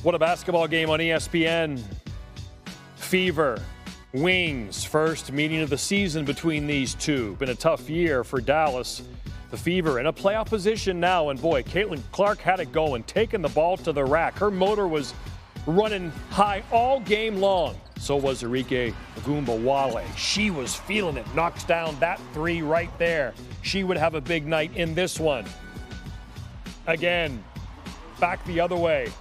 What a basketball game on ESPN. Fever, Wings, first meeting of the season between these two. Been a tough year for Dallas. The Fever in a playoff position now, and boy, Caitlin Clark had it going, taking the ball to the rack. Her motor was running high all game long. So was Arike Ogunbowale. She was feeling it, knocks down that three right there. She would have a big night in this one. Again, back the other way.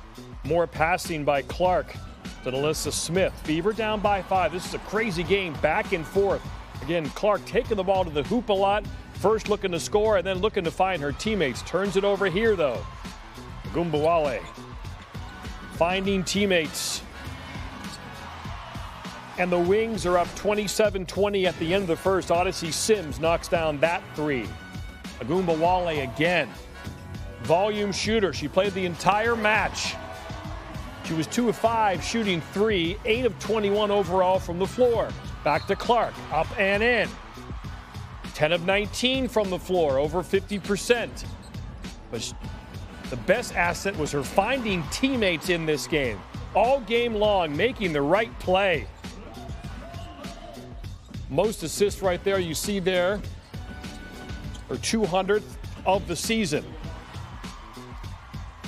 More passing by Clark to Alyssa Smith. Fever down by 5. This is a crazy game, back and forth. Again, Clark taking the ball to the hoop a lot. First looking to score and then looking to find her teammates. Turns it over here, though. Ogunbowale finding teammates. And the Wings are up 27-20 at the end of the first. Odyssey Sims knocks down that three. Ogunbowale again. Volume shooter. She played the entire match. She was 2 of 5 shooting 3, 8 of 21 overall from the floor. Back to Clark, up and in. 10 of 19 from the floor, over 50%. But the best asset was her finding teammates in this game. All game long, making the right play. Most assists right there, you see there, her 200th of the season.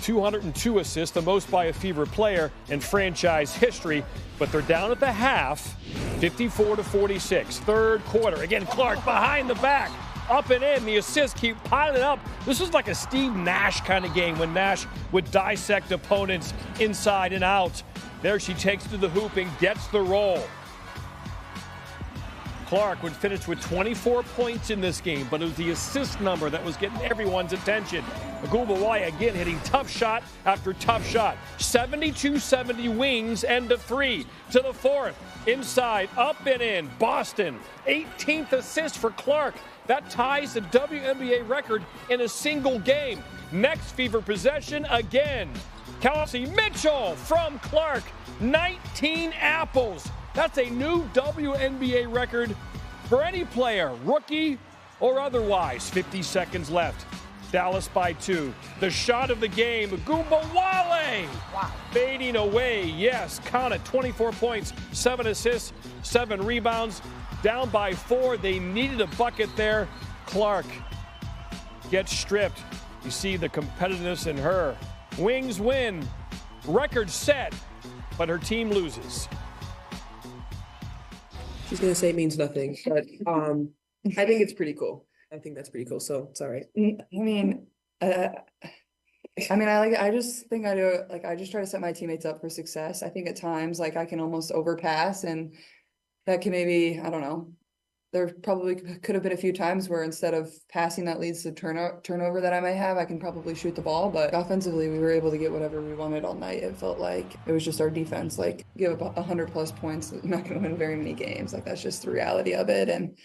202 assists, the most by a Fever player in franchise history, but they're down at the half, 54-46. Third quarter, again, Clark behind the back, up and in. The assists keep piling up. This was like a Steve Nash kind of game when Nash would dissect opponents inside and out. There she takes to the hoop and gets the roll. Clark would finish with 24 points in this game, but it was the assist number that was getting everyone's attention. Ogunbowale again hitting tough shot after tough shot. 72-70 Wings, end of 3 to the fourth. Inside, up and in. Boston, 18th assist for Clark. That ties the WNBA record in a single game. Next Fever possession again. Kelsey Mitchell from Clark, 19 apples. That's a new WNBA record for any player, rookie or otherwise. 50 seconds left. Dallas by 2. The shot of the game, Ogunbowale. Wow. Fading away, yes, count it, 24 points, 7 assists, 7 rebounds. Down by 4, they needed a bucket there. Clark gets stripped. You see the competitiveness in her. Wings win, record set, but her team loses. She's going to say it means nothing, but I think it's pretty cool. I think that's pretty cool, so it's all right. I just think I do, like, I just try to set my teammates up for success. I think at times, like, I can almost overpass, and that can maybe, I don't know, there probably could have been a few times where instead of passing that leads to turnover that I might have, I can probably shoot the ball. But offensively, we were able to get whatever we wanted all night. It felt like it was just our defense, like, give up 100+ points, you're not going to win very many games. Like, that's just the reality of it.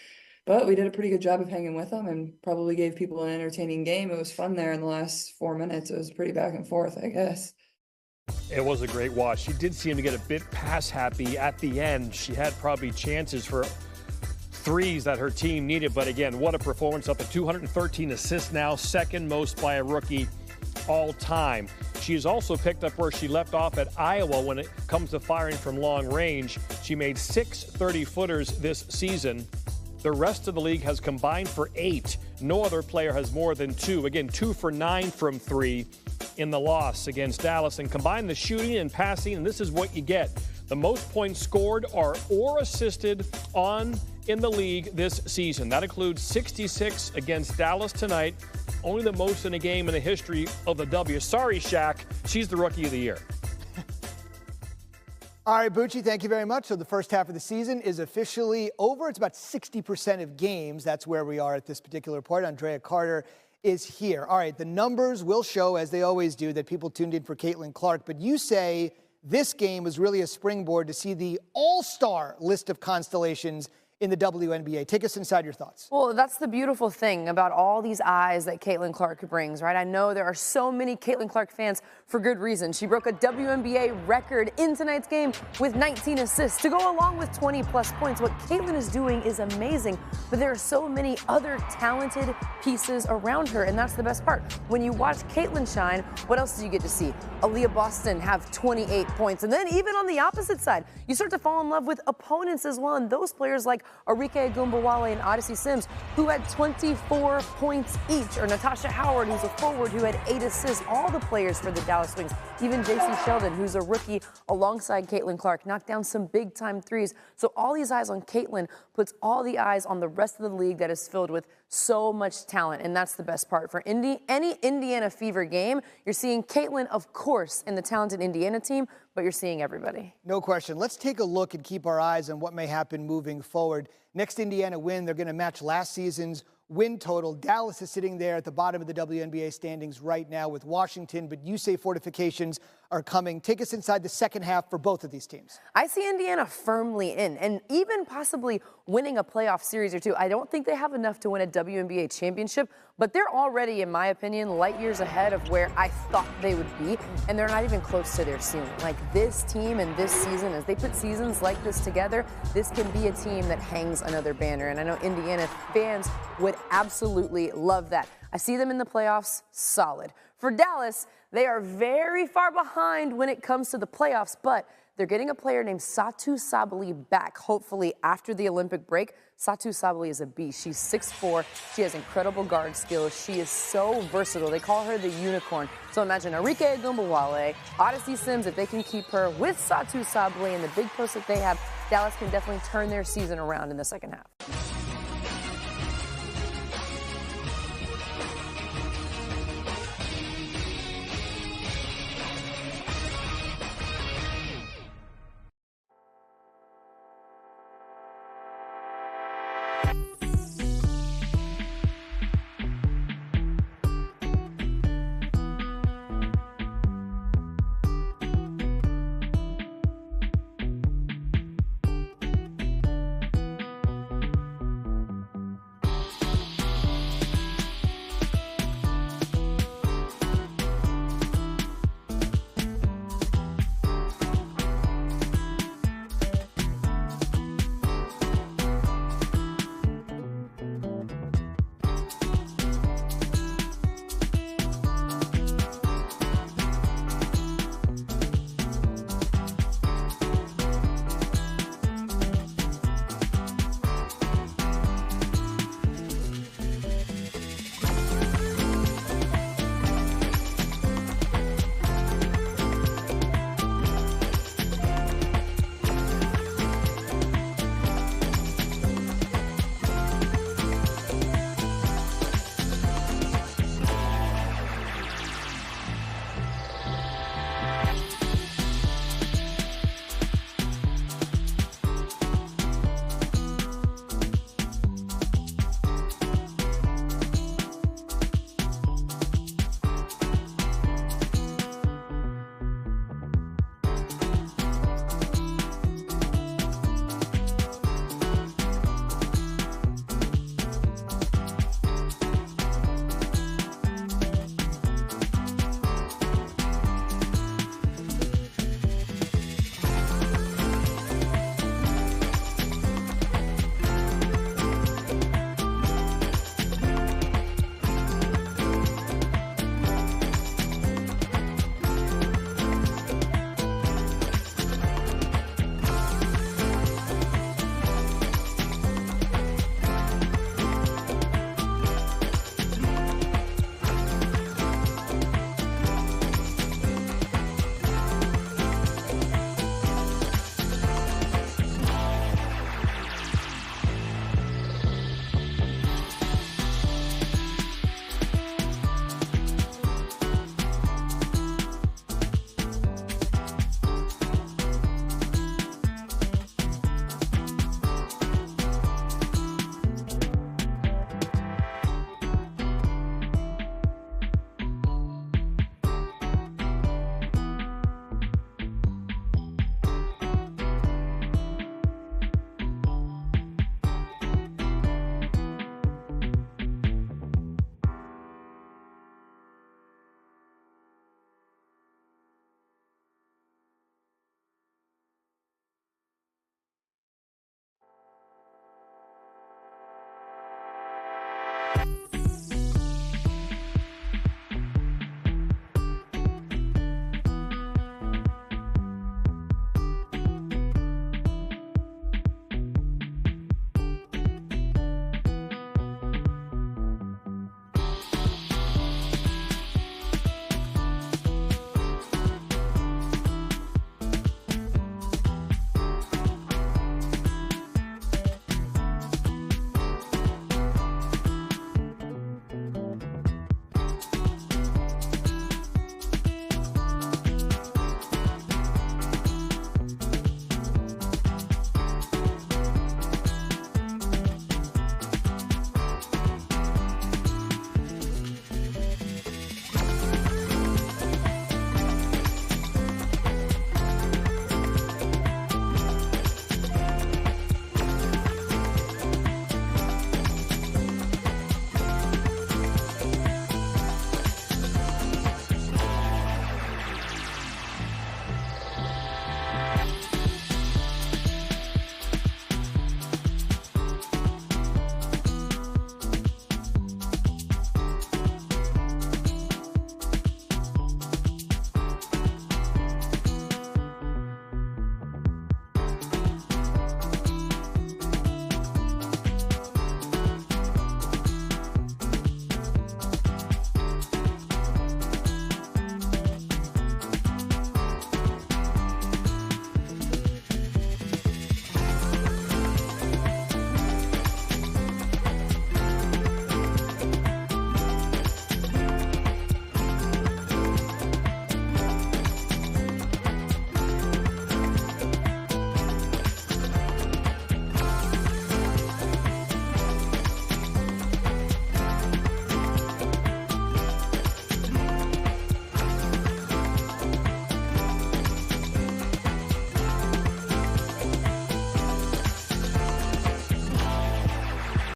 But we did a pretty good job of hanging with them and probably gave people an entertaining game. It was fun there in the last 4 minutes. It was pretty back and forth, I guess. It was a great watch. She did seem to get a bit pass happy at the end. She had probably chances for threes that her team needed, but again, what a performance. Up to 213 assists now, second most by a rookie all time. She has also picked up where she left off at Iowa when it comes to firing from long range. She made 6 30-footers this season. The rest of the league has combined for 8. No other player has more than 2. Again, 2 for 9 from 3 in the loss against Dallas. And combine the shooting and passing, and this is what you get. The most points scored or assisted in the league this season. That includes 66 against Dallas tonight. Only the most in a game in the history of the W. Sorry, Shaq. She's the Rookie of the Year. All right, Bucci, thank you very much. So the first half of the season is officially over. It's about 60% of games. That's where we are at this particular point. Andraya Carter is here. All right, the numbers will show, as they always do, that people tuned in for Caitlin Clark. But you say this game was really a springboard to see the all-star list of constellations in the WNBA. Take us inside your thoughts. Well, that's the beautiful thing about all these eyes that Caitlin Clark brings, right? I know there are so many Caitlin Clark fans for good reason. She broke a WNBA record in tonight's game with 19 assists to go along with 20-plus points. What Caitlin is doing is amazing, but there are so many other talented pieces around her, and that's the best part. When you watch Caitlin shine, what else do you get to see? Aaliyah Boston have 28 points, and then even on the opposite side, you start to fall in love with opponents as well, and those players like Arike Agumbawale and Odyssey Sims, who had 24 points each, or Natasha Howard, who's a forward who had 8 assists. All the players for the Dallas Wings, even JC Sheldon, who's a rookie alongside Caitlin Clark, knocked down some big-time threes. So all these eyes on Caitlin puts all the eyes on the rest of the league that is filled with so much talent, and that's the best part. For any Indiana Fever game, you're seeing Caitlin, of course, in the talented Indiana team, but you're seeing everybody. No question. Let's take a look and keep our eyes on what may happen moving forward. Next Indiana win, they're going to match last season's win total. Dallas is sitting there at the bottom of the WNBA standings right now with Washington, but you say fortifications are coming. Take us inside the second half for both of these teams. I see Indiana firmly in, and even possibly winning a playoff series or two. I don't think they have enough to win a WNBA championship, but they're already, in my opinion, light years ahead of where I thought they would be, and they're not even close to their ceiling. Like this team and this season, as they put seasons like this together, this can be a team that hangs another banner, and I know Indiana fans would absolutely love that. I see them in the playoffs solid. For Dallas, they are very far behind when it comes to the playoffs, but they're getting a player named Satu Sabali back, hopefully after the Olympic break. Satu Sabali is a beast. She's 6'4". She has incredible guard skills. She is so versatile. They call her the unicorn. So imagine Arike Agumbawale, Odyssey Sims, if they can keep her with Satu Sabali and the big post that they have, Dallas can definitely turn their season around in the second half.